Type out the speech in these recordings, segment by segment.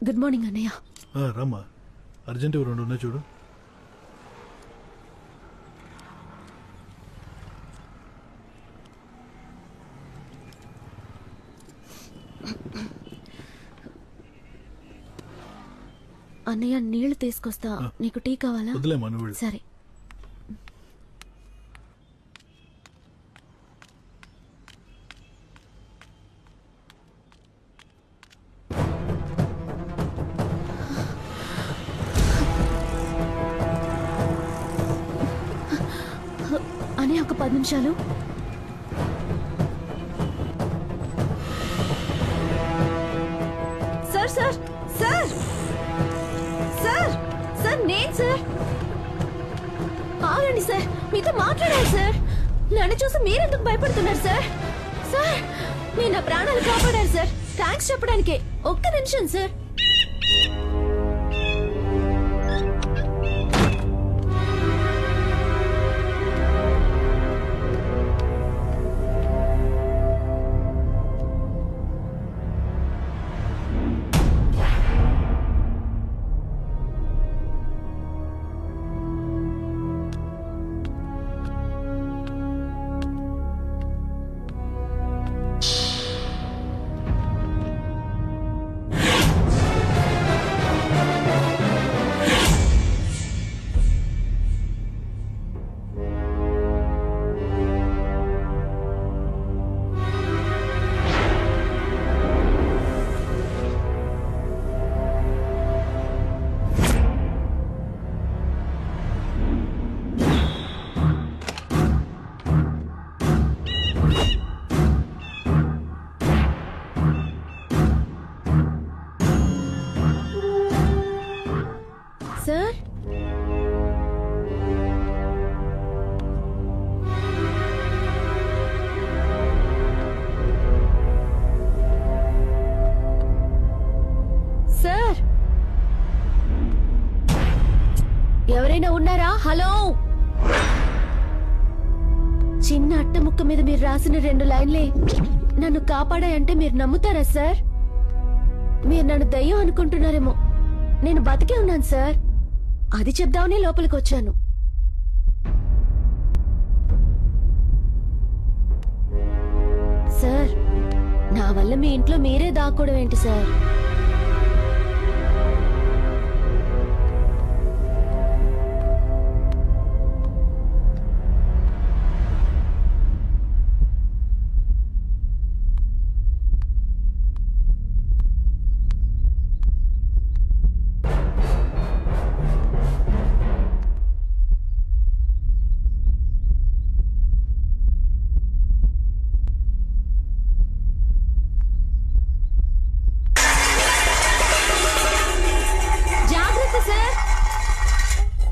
Good morning అన్నయ్య. రామ్మా, urgent 2 ఉన్నాయి చూడు. అన్నయ్య నీళ్లు తీసుకొస్తా. నీకు టీ కావాలా? వదిలేమ్మా, నువ్వు వెళ్ళు. సరే. అన్నయ్య ఒక 10 నిమిషాలు. Sir sir sir sir sir నేను సార్. ఆగండి సార్, మీతో మాట్లాడాలి సార్. నన్ను చూసి మీరెందుకు భయపడుతున్నారు సార్? సార్ మీరు నా ప్రాణాలు కాపాడారు సార్. థ్యాంక్స్ చెప్పడానికే. ఒక్క నిమిషం సార్. సార్ సార్ ఎవరైనా ఉన్నారా? హలో. చిన్న అట్ట ముక్క మీద మీరు రాసిన 2 లైన్లే నన్ను కాపాడాయంటే మీరు నమ్ముతారా సార్? మీరు నన్ను దయ్యం అనుకుంటున్నారేమో. నేను బతికే ఉన్నాను సార్. అది చెప్దామని లోపలికి వచ్చాను. సార్ నా వల్ల మీ ఇంట్లో మీరే దాక్కోవడం ఏంటి సార్?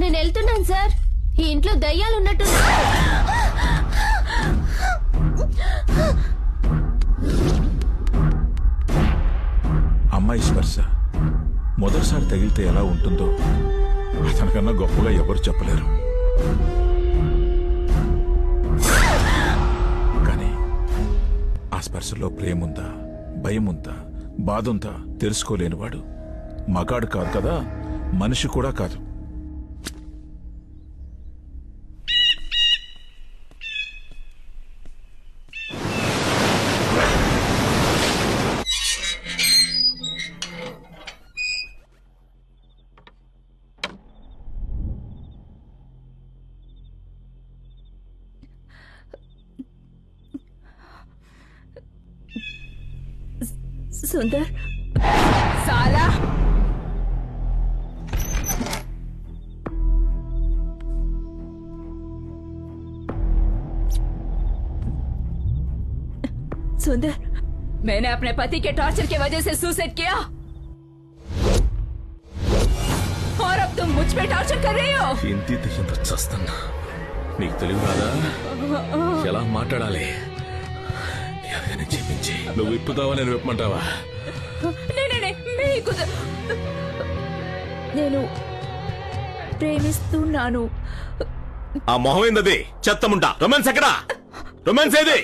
నేను వెళ్తున్నాను సార్. ఈ ఇంట్లో దయ్యాలు ఉన్నట్టు. అమ్మాయి స్పర్శ మొదటిసారి తగిలితే ఎలా ఉంటుందో అతనికన్నా గొప్పగా ఎవరు చెప్పలేరు. కానీ ఆ స్పర్శలో ప్రేముందా, భయముందా, బాధుందా తెలుసుకోలేనివాడు మగాడు కాదు కదా, మనిషి కూడా కాదు. సుందర్ సాలా सुंदर, मैंने अपने पति के टॉर्चर की वजह से सुसाइड किया और अब तुम मुझ पे टॉर्चर कर रही हो. ఇంటి దయ్యంతో చస్తున్నా. నీకు తెలివి రాదా ఎలా మాట్లాడాలి? ఎవరైనా చెప్పించి నువ్వు విప్పుతావా, నేను విప్పమంటావా? నేను ప్రేమిస్తున్నాను. ఆ మొహం ఏందది? చెత్తముంటా. రొమాన్స్ ఎక్కడా? రొమాన్స్ ఏది?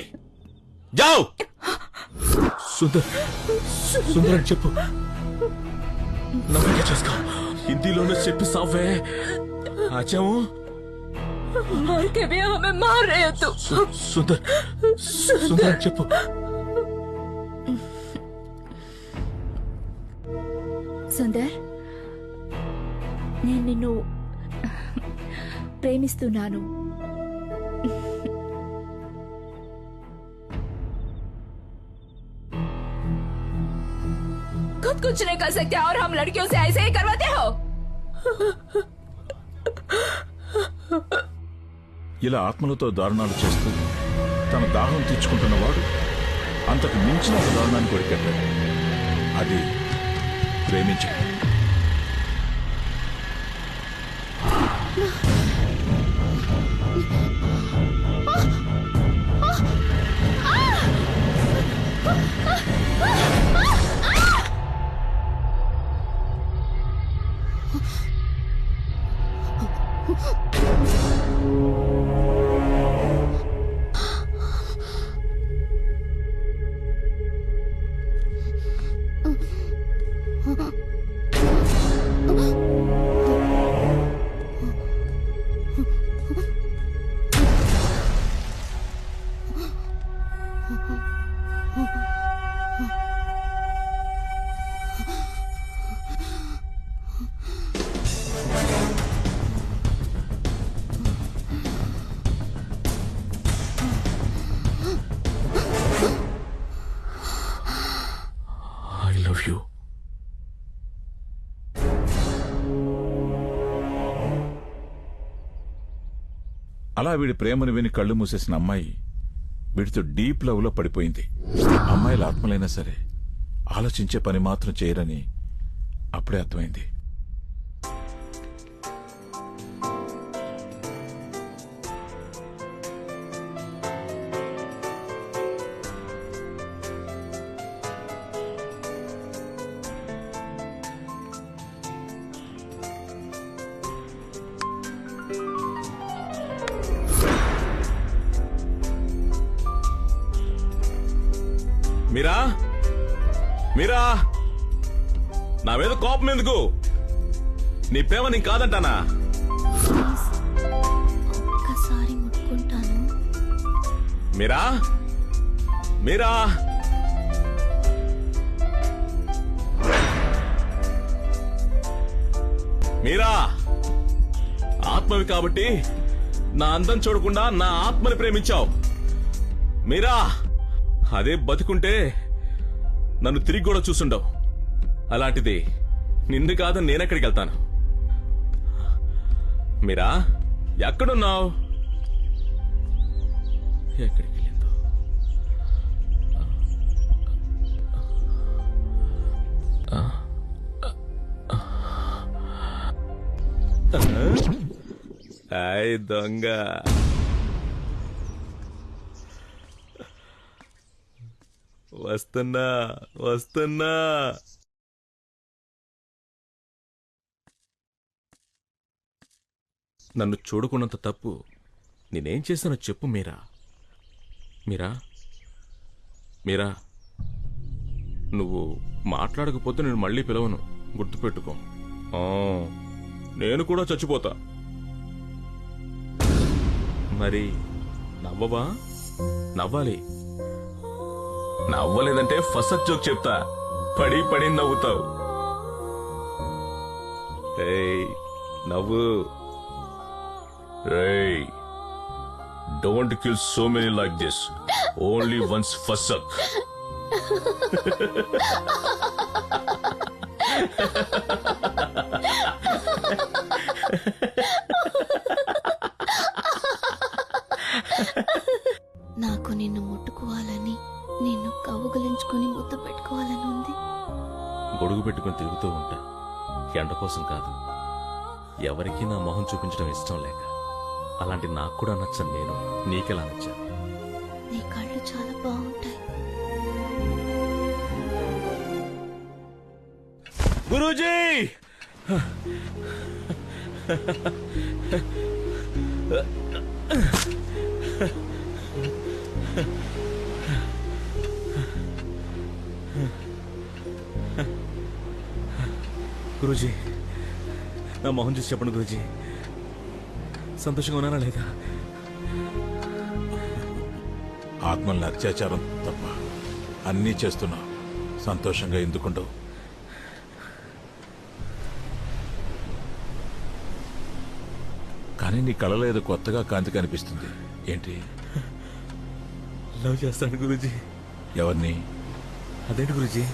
జావ్. సుందర్, సుందర్ అని చెప్పు. నమ్మకం చేసుకో. హిందీలోనే చెప్పి సావే. ఆచాము मर के भी हमें मार रहे हो तुम. సుందర్ సుందర్ చెప్పు. సుందర్, నేను నిన్ను ప్రేమిస్తున్నాను. खुद कुछ नहीं कर सकते और हम लड़कियों से ऐसे ही करवाते हो. ఇలా ఆత్మలతో దారుణాలు చేస్తూ తన దాహం తీర్చుకుంటున్నవాడు అంతకు మించిన ఒక దారుణాన్ని కొరికెట్టాడు. అది ప్రేమించడం. I love you. అలా వీడి ప్రేమను విని కళ్ళు మూసేసిన అమ్మాయి వీడితో డీప్ లవ్ లో పడిపోయింది. అమ్మాయిల ఆత్మలైనా సరే ఆలోచించే పని మాత్రం చేయరని అప్పుడే అర్థమైంది. మీరా మీరా, నా మీద కోపం ఎందుకు? నీ ప్రేమ నీకు కాదంటానా? ఒక్కసారి ముట్టుకుంటాను. మీరా మీరా, మీరా, ఆత్మవి కాబట్టి నా అందం చూడకుండా నా ఆత్మని ప్రేమించావు. మీరా, అదే బతుకుంటే నన్ను తిరిగి కూడా చూసుండవు. అలాంటిది నిన్ను కాదని నేనెక్కడికి వెళ్తాను? మీరా, ఎక్కడున్నావు? ఎక్కడికి వెళ్ళిందో? హాయ్ దొంగ. వస్తున్నా వస్తున్నా. నన్ను చూడకున్నంత తప్పు నేనేం చేశానో చెప్పు మీరా. మీరా మీరా, నువ్వు మాట్లాడకపోతే నేను మళ్ళీ పిలవను, గుర్తుపెట్టుకో. నేను కూడా చచ్చిపోతా. మరి నవ్వవా? నవ్వాలి. నవ్వలేదంటే ఫస్ట్ జోక్ చెప్తా, పడి పడి నవ్వుతావు. ఏయ్ నవ్వు. ఏయ్, don't kill so many like this, only once ఫసక్. నాకు నిన్ను ముట్టుకోవాలని, నిన్ను కవ్వుగలించుకుని ముద్దు పెట్టుకోవాలని ఉంది. గొడుగు పెట్టుకుని తిరుగుతూ ఉంటా, ఎండ కోసం కాదు. ఎవరికీ నా మొహం చూపించడం ఇష్టం లేక. అలాంటి నాకు కూడా నచ్చను నేను, నీకెలా నచ్చాను? నీ కళ్ళు చాలా బాగుంటాయి. గురూజీ, గురూజీ, నా మొహం చూసి చెప్పండి గురూజీ, సంతోషంగా ఉన్నానా లేదా? ఆత్మల్ని అత్యాచారం తప్ప అన్నీ చేస్తున్నావు, సంతోషంగా ఎందుకుంటావు? కానీ నీ కళలో ఏదో కొత్తగా కాంతి కనిపిస్తుంది, ఏంటి? లవ్ చేస్తాను గురూజీ. ఎవరిని? అదేంటి గురూజీ,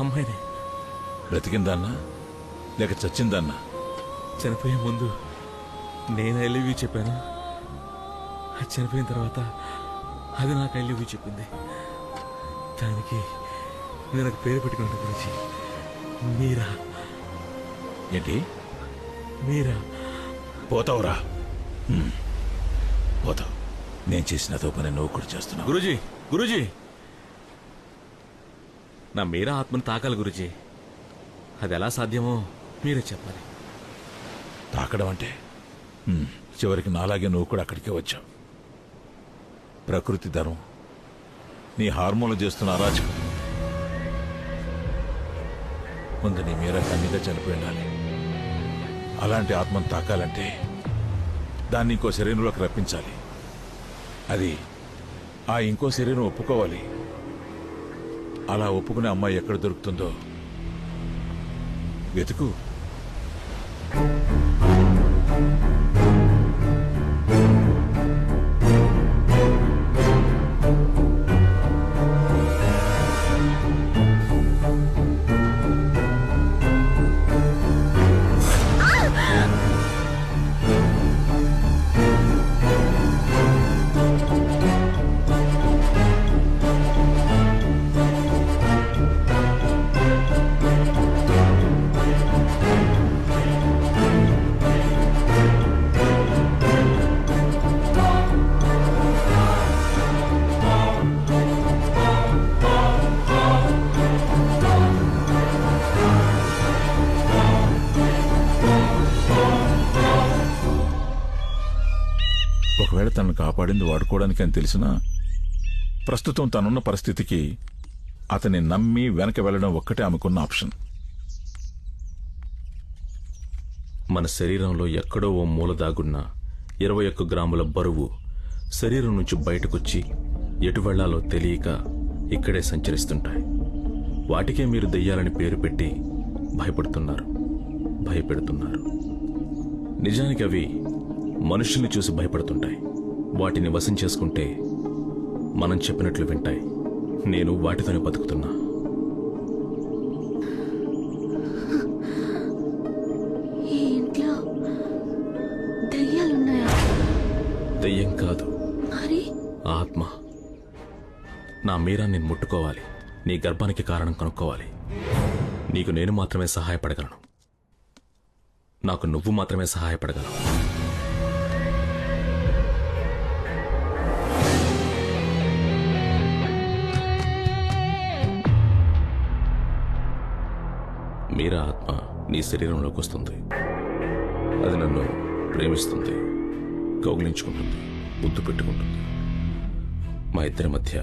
అమ్మాయిని బ్రతికిందన్నా లేక చచ్చిందన్నా? చనిపోయే ముందు నేను ఐ లవ్ యూ చెప్పాను, అది చనిపోయిన తర్వాత అది నాకు ఐ లవ్ యూ చెప్పింది. దానికి నేను ఒక పేరు పెట్టుకున్నాను గురించి, మీరా. ఏంటి? మీరా. పోతావురా, పోతావు. నేను చేసిన అదో పని నువ్వు కూడా చేస్తున్నావు. గురూజీ, నా మీరా ఆత్మను తాకాలి గురూజీ. అది ఎలా సాధ్యమో మీరే చెప్పాలి. తాకడం అంటే చివరికి నాలాగే నువ్వు కూడా అక్కడికే వచ్చావు. ప్రకృతి ధర్మం, నీ హార్మోన్లు చేస్తున్న అరాచకం. ముందు నీ మీరా కన్నీగా చనిపోయి ఉండాలి. అలాంటి ఆత్మను తాకాలంటే దాన్ని ఇంకో శరీరంలోకి రప్పించాలి. అది ఆ ఇంకో శరీరం ఒప్పుకోవాలి. అలా ఒప్పుకునే అమ్మాయి ఎక్కడ దొరుకుతుందో వెతుకు. ఒకవేళ తనను కాపాడింది వాడుకోవడానికి అని తెలిసినా ప్రస్తుతం తనున్న పరిస్థితికి అతన్ని నమ్మి వెనక వెళ్లడం ఒక్కటే ఆమెకున్న ఆప్షన్. మన శరీరంలో ఎక్కడో ఓ మూల దాగున్న 21 గ్రాముల బరువు శరీరం నుంచి బయటకొచ్చి ఎటు వెళ్లాలో తెలియక ఇక్కడే సంచరిస్తుంటాయి. వాటికే మీరు దెయ్యాలని పేరు పెట్టి భయపెడుతున్నారు. నిజానికి అవి మనుషుల్ని చూసి భయపడుతుంటాయి. వాటిని వశం చేసుకుంటే మనం చెప్పినట్లు వింటాయి. నేను వాటితోనే బతుకుతున్నా. ఈ ఇంట్లో దెయ్యాలున్నాయా? దెయ్యం కాదు, మరి ఆత్మ. నా మీరా నేను ముట్టుకోవాలి, నీ గర్భానికి కారణం కనుక్కోవాలి. నీకు నేను మాత్రమే సహాయపడగలను, నాకు నువ్వు మాత్రమే సహాయపడగలవు. మీరా ఆత్మ నీ శరీరంలోకి వస్తుంది. అది నన్ను ప్రేమిస్తుంది, కౌగిలించుకుంటుంది, ముద్దు పెట్టుకుంటుంది. మా ఇద్దరి మధ్య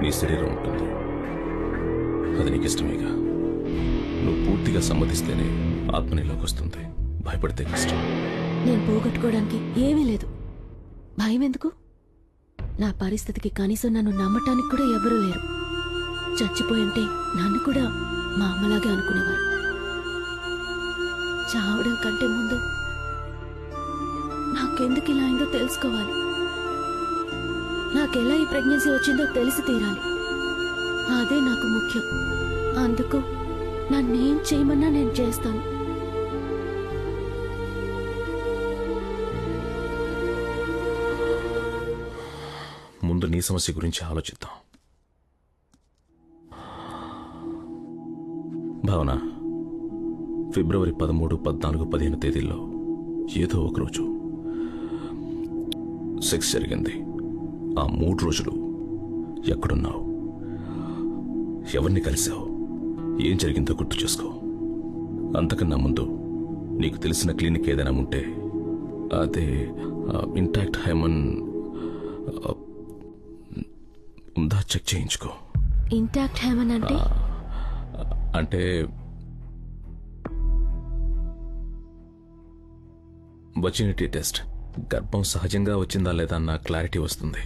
నీ శరీరం ఉంటుంది. అది నీకు ఇష్టమేగా. నువ్వు పూర్తిగా సమ్మతిస్తేనే ఆత్మ నీలోకి వస్తుంది. భయపడితే కష్టం. నేను పోగొట్టుకోవడానికి ఏమీ లేదు. భయం ఎందుకు? నా పరిస్థితికి కనీసం నన్ను నమ్మటానికి కూడా ఎవరూ లేరు. చచ్చిపోయింటే నన్ను కూడా మా అమ్మలాగే అనుకునేవారు. చావడం కంటే ముందు నాకెందుకు ఇలా అయిందో తెలుసుకోవాలి. నాకెలా ఈ ప్రెగ్నెన్సీ వచ్చిందో తెలిసి తీరాలి. అదే నాకు ముఖ్యం. అందుకు నన్నేం చేయమన్నా నేను చేస్తాను. ముందు నీ సమస్య గురించి ఆలోచిద్దాం. భావన, ఫిబ్రవరి 13, 14, 15 తేదీల్లో ఏదో ఒకరోజు సెక్స్ జరిగింది. ఆ 3 రోజులు ఎక్కడున్నావు, ఎవరిని కలిసావు, ఏం జరిగిందో గుర్తు చేసుకో. అంతకన్నా ముందు నీకు తెలిసిన క్లినిక్ ఏదైనా ఉంటే అదే ఇంటాక్ట్ హైమన్ ఉందా చెక్ చేయించుకో. ఇంటాక్ట్ హైమన్ అంటే అంటే వచినిటీ టెస్ట్, గర్భం సహజంగా వచ్చిందా లేదా అన్న క్లారిటీ వస్తుంది.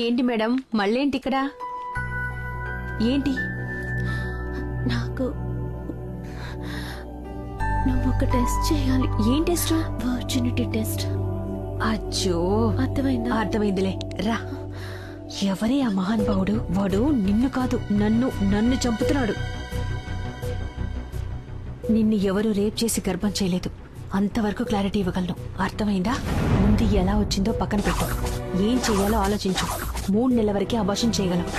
ఏంటి మేడం మళ్ళేంటి ఇక్కడ? ఏంటి? నాకు నువ్వు ఒక టెస్ట్ చేయాలి. ఏం టెస్ట్? Virginity test. అచ్చో, అర్థమైందా? అర్థమైందిలే, రా. ఎవరే ఆ మహానుభావుడు? వాడు నిన్ను కాదు నన్ను చంపుతున్నాడు. నిన్ను ఎవరు రేప్ చేసి గర్భం చేయలేదు, అంతవరకు క్లారిటీ ఇవ్వగలను. అర్థమైందా? ముందు ఎలా వచ్చిందో పక్కన పెట్టు, ఏం చేయాలో ఆలోచించు. 3 నెలల వరకే అబార్షన్ చేయగలం.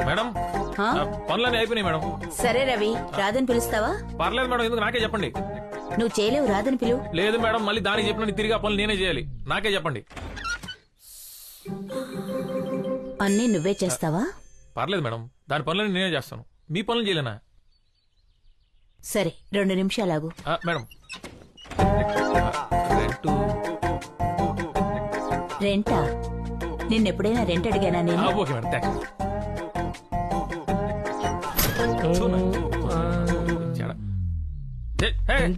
మేడం, పనులన్నీ అయిపోయినాయి మేడం. సరే రవి, రాదని పిలుస్తావా? పర్లేదు మేడం, ఎందుకు నాకే చెప్పండి. నువ్వు చేయలేవు, రాదని పిలువు. లేదు మేడం, మళ్ళీ దానికి చెప్పిన తిరిగి ఆ పనులు నేనే చేయాలి. నాకే చెప్పండి. అన్నీ నువ్వే చేస్తావా? పర్లేదు మేడం, దాని పనులన్నీ నేనే చేస్తాను. మీ పనులు చేయలేనా? సరే, 2 నిమిషాలాగు. మేడం, రెంటా? నిన్నెప్పుడైనా రెంట్ అడిగానా నేను? Okay madam, thanks.